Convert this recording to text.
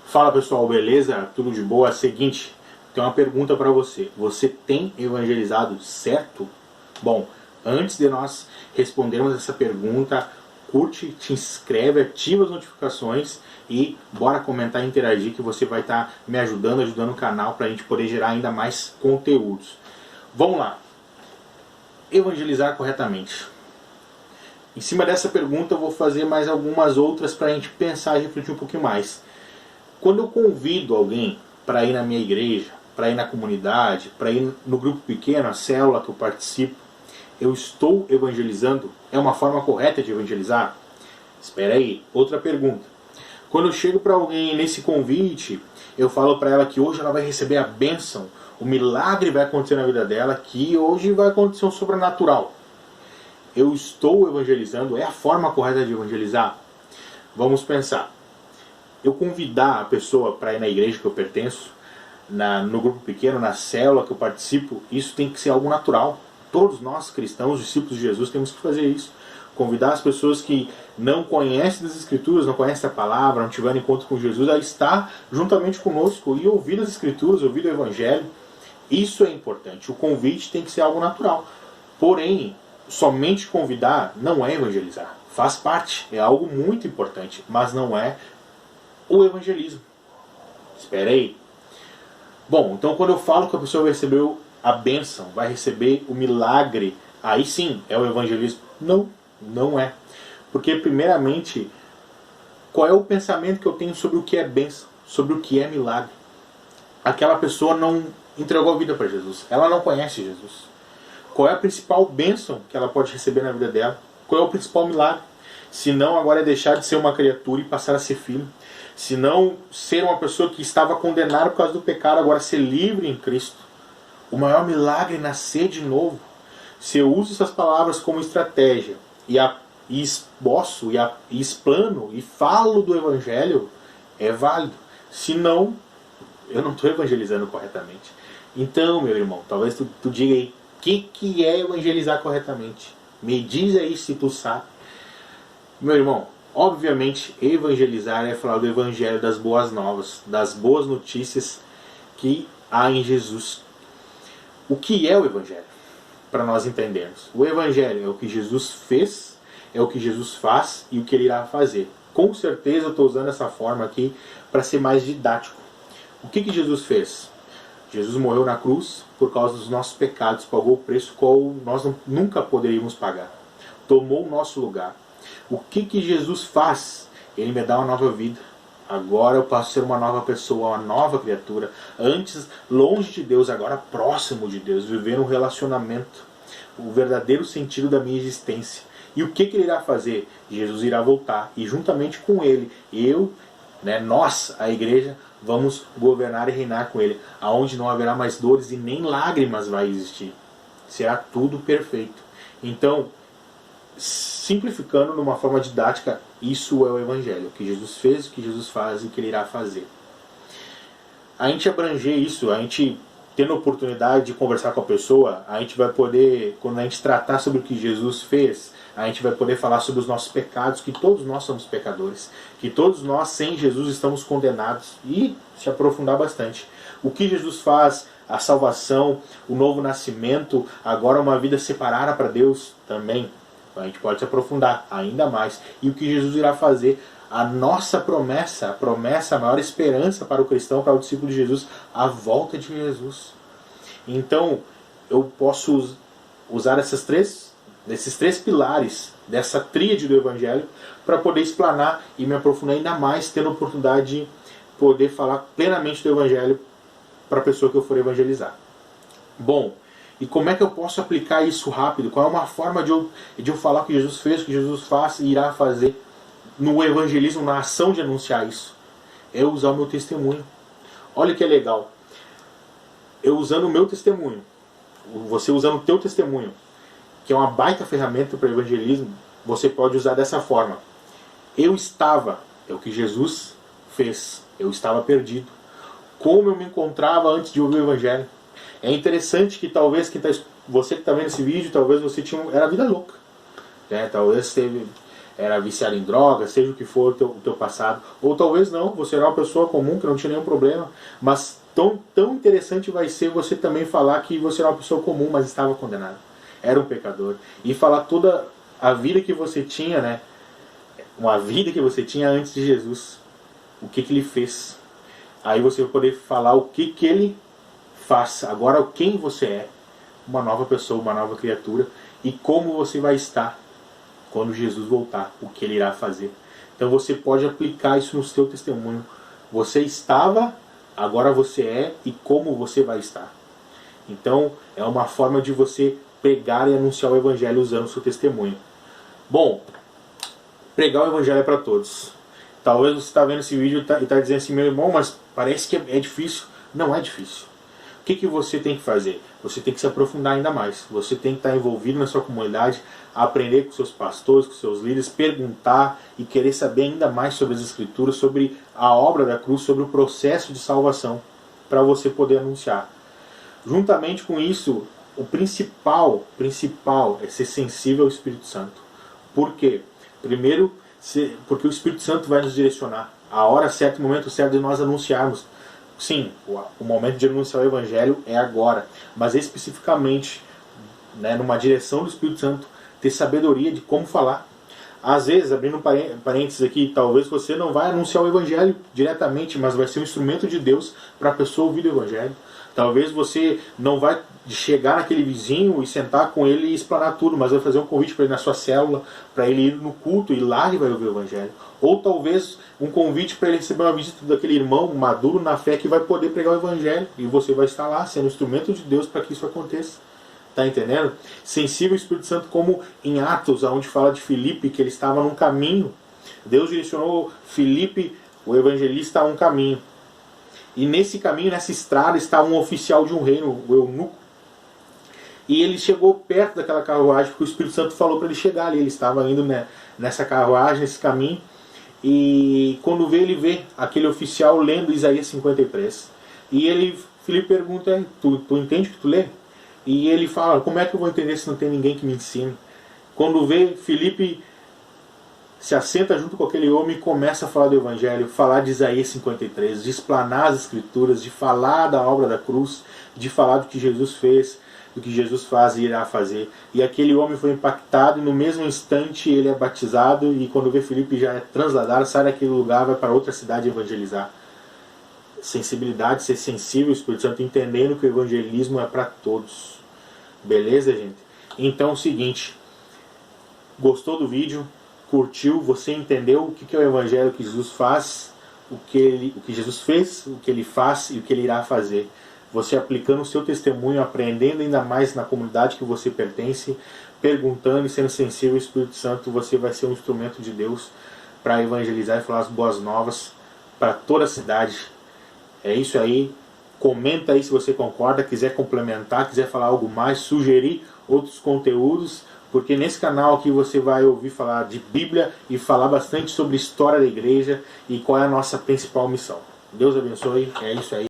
Fala pessoal, beleza? Tudo de boa? Seguinte, tem uma pergunta para você. Você tem evangelizado certo? Bom, antes de nós respondermos essa pergunta, curte, te inscreve, ativa as notificações e bora comentar e interagir que você vai estar me ajudando o canal para a gente poder gerar ainda mais conteúdos. Vamos lá. Evangelizar corretamente. Em cima dessa pergunta eu vou fazer mais algumas outras para a gente pensar e refletir um pouquinho mais. Quando eu convido alguém para ir na minha igreja, para ir na comunidade, para ir no grupo pequeno, a célula que eu participo, eu estou evangelizando? É uma forma correta de evangelizar? Espera aí, outra pergunta. Quando eu chego para alguém nesse convite, eu falo para ela que hoje ela vai receber a bênção, o milagre vai acontecer na vida dela, que hoje vai acontecer um sobrenatural. Eu estou evangelizando? É a forma correta de evangelizar? Vamos pensar. Eu convidar a pessoa para ir na igreja que eu pertenço, no grupo pequeno, na célula que eu participo, isso tem que ser algo natural. Todos nós cristãos, discípulos de Jesus, temos que fazer isso. Convidar as pessoas que não conhecem das Escrituras, não conhecem a palavra, não tiveram encontro com Jesus, a estar juntamente conosco e ouvir as Escrituras, ouvir o Evangelho. Isso é importante. O convite tem que ser algo natural. Porém, somente convidar não é evangelizar. Faz parte, é algo muito importante, mas não é o evangelismo. Espera aí. Bom, então quando eu falo que a pessoa recebeu a bênção, vai receber o milagre, aí sim é o evangelismo? Não, não é. Porque primeiramente, qual é o pensamento que eu tenho sobre o que é bênção, sobre o que é milagre? Aquela pessoa não entregou a vida para Jesus, ela não conhece Jesus. Qual é a principal bênção que ela pode receber na vida dela? Qual é o principal milagre? Se não, agora é deixar de ser uma criatura e passar a ser filho. Se não, ser uma pessoa que estava condenada por causa do pecado, agora ser livre em Cristo. O maior milagre é nascer de novo. Se eu uso essas palavras como estratégia e esboço e explano e falo do Evangelho, é válido. Se não, eu não estou evangelizando corretamente. Então, meu irmão, talvez tu diga aí, o que é evangelizar corretamente? Me diz aí se tu sabe. Meu irmão, obviamente, evangelizar é falar do Evangelho, das boas novas, das boas notícias que há em Jesus. O que é o Evangelho? Para nós entendermos. O Evangelho é o que Jesus fez, é o que Jesus faz e o que Ele irá fazer. Com certeza eu estou usando essa forma aqui para ser mais didático. O que Jesus fez? Jesus morreu na cruz por causa dos nossos pecados, pagou o preço qual nós nunca poderíamos pagar. Tomou o nosso lugar. O que Jesus faz? Ele me dá uma nova vida. Agora eu passo a ser uma nova pessoa, uma nova criatura. Antes longe de Deus, agora próximo de Deus, viver um relacionamento. O verdadeiro sentido da minha existência. E o que Ele irá fazer? Jesus irá voltar. E juntamente com Ele, nós, a igreja, vamos governar e reinar com Ele. Aonde não haverá mais dores e nem lágrimas vai existir. Será tudo perfeito. Então, simplificando de uma forma didática, isso é o Evangelho. O que Jesus fez, o que Jesus faz e o que Ele irá fazer. A gente abranger isso, a gente tendo a oportunidade de conversar com a pessoa, a gente vai poder, quando a gente tratar sobre o que Jesus fez, a gente vai poder falar sobre os nossos pecados, que todos nós somos pecadores, que todos nós sem Jesus estamos condenados, e se aprofundar bastante. O que Jesus faz, a salvação, o novo nascimento, agora uma vida separada para Deus também. A gente pode se aprofundar ainda mais. E o que Jesus irá fazer, a nossa promessa, a maior esperança para o cristão, para o discípulo de Jesus, a volta de Jesus. Então, eu posso usar esses três pilares dessa tríade do Evangelho para poder explanar e me aprofundar ainda mais, tendo a oportunidade de poder falar plenamente do Evangelho para a pessoa que eu for evangelizar. Bom, e como é que eu posso aplicar isso rápido? Qual é uma forma de eu falar o que Jesus fez, o que Jesus faz e irá fazer no evangelismo, na ação de anunciar isso? É usar o meu testemunho. Olha que legal. Eu usando o meu testemunho, você usando o teu testemunho, que é uma baita ferramenta para o evangelismo, você pode usar dessa forma. Eu estava, é o que Jesus fez. Eu estava perdido. Como eu me encontrava antes de ouvir o Evangelho. É interessante que talvez você que está vendo esse vídeo, talvez você era vida louca. Talvez era viciado em drogas, seja o que for o teu passado. Ou talvez não, você era uma pessoa comum que não tinha nenhum problema, mas tão interessante vai ser você também falar que você era uma pessoa comum, mas estava condenado. Era um pecador. E falar toda a vida que você tinha, né? Uma vida que você tinha antes de Jesus. O que ele fez. Aí você vai poder falar o que ele faz. Agora quem você é. Uma nova pessoa, uma nova criatura. E como você vai estar quando Jesus voltar. O que ele irá fazer. Então você pode aplicar isso no seu testemunho. Você estava, agora você é, e como você vai estar. Então é uma forma de você pregar e anunciar o Evangelho usando o seu testemunho. Bom, pregar o Evangelho é para todos. Talvez você está vendo esse vídeo e está dizendo assim, meu irmão, mas parece que é difícil. Não é difícil. O que você tem que fazer? Você tem que se aprofundar ainda mais. Você tem que estar envolvido na sua comunidade, aprender com seus pastores, com seus líderes, perguntar e querer saber ainda mais sobre as Escrituras, sobre a obra da cruz, sobre o processo de salvação, para você poder anunciar. Juntamente com isso, o principal é ser sensível ao Espírito Santo. Por quê? Primeiro, porque o Espírito Santo vai nos direcionar. A hora certa, o momento certo de nós anunciarmos. Sim, o momento de anunciar o Evangelho é agora. Mas especificamente, né, numa direção do Espírito Santo, ter sabedoria de como falar. Às vezes, abrindo parênteses aqui, talvez você não vai anunciar o Evangelho diretamente, mas vai ser um instrumento de Deus para a pessoa ouvir o Evangelho. Talvez você não vai chegar naquele vizinho e sentar com ele e explanar tudo, mas vai fazer um convite para ele na sua célula, para ele ir no culto e lá ele vai ouvir o Evangelho. Ou talvez um convite para ele receber uma visita daquele irmão maduro na fé que vai poder pregar o Evangelho e você vai estar lá sendo instrumento de Deus para que isso aconteça. Está entendendo? Sensível ao Espírito Santo, como em Atos, onde fala de Filipe, que ele estava num caminho. Deus direcionou Filipe, o evangelista, a um caminho. E nesse caminho, nessa estrada, estava um oficial de um reino, o eunuco. E ele chegou perto daquela carruagem, porque o Espírito Santo falou para ele chegar ali. Ele estava indo nessa carruagem, nesse caminho. E quando ele vê aquele oficial lendo Isaías 53. E Filipe pergunta, tu entende o que tu lê? E ele fala, como é que eu vou entender se não tem ninguém que me ensine? Quando vê, Filipe se assenta junto com aquele homem e começa a falar do Evangelho, falar de Isaías 53, de explanar as Escrituras, de falar da obra da cruz, de falar do que Jesus fez, do que Jesus faz e irá fazer. E aquele homem foi impactado e no mesmo instante ele é batizado e quando vê Filipe já é transladado, sai daquele lugar, vai para outra cidade evangelizar. Sensibilidade, ser sensível ao Espírito Santo, entendendo que o evangelismo é para todos. Beleza, gente? Então é o seguinte, gostou do vídeo? Curtiu? Você entendeu o que é o Evangelho que Jesus faz, o que Jesus fez, o que ele faz e o que ele irá fazer? Você aplicando o seu testemunho, aprendendo ainda mais na comunidade que você pertence, perguntando e sendo sensível ao Espírito Santo, você vai ser um instrumento de Deus para evangelizar e falar as boas novas para toda a cidade. É isso aí. Comenta aí se você concorda, quiser complementar, quiser falar algo mais, sugerir outros conteúdos, porque nesse canal aqui você vai ouvir falar de Bíblia e falar bastante sobre a história da igreja e qual é a nossa principal missão. Deus abençoe, é isso aí.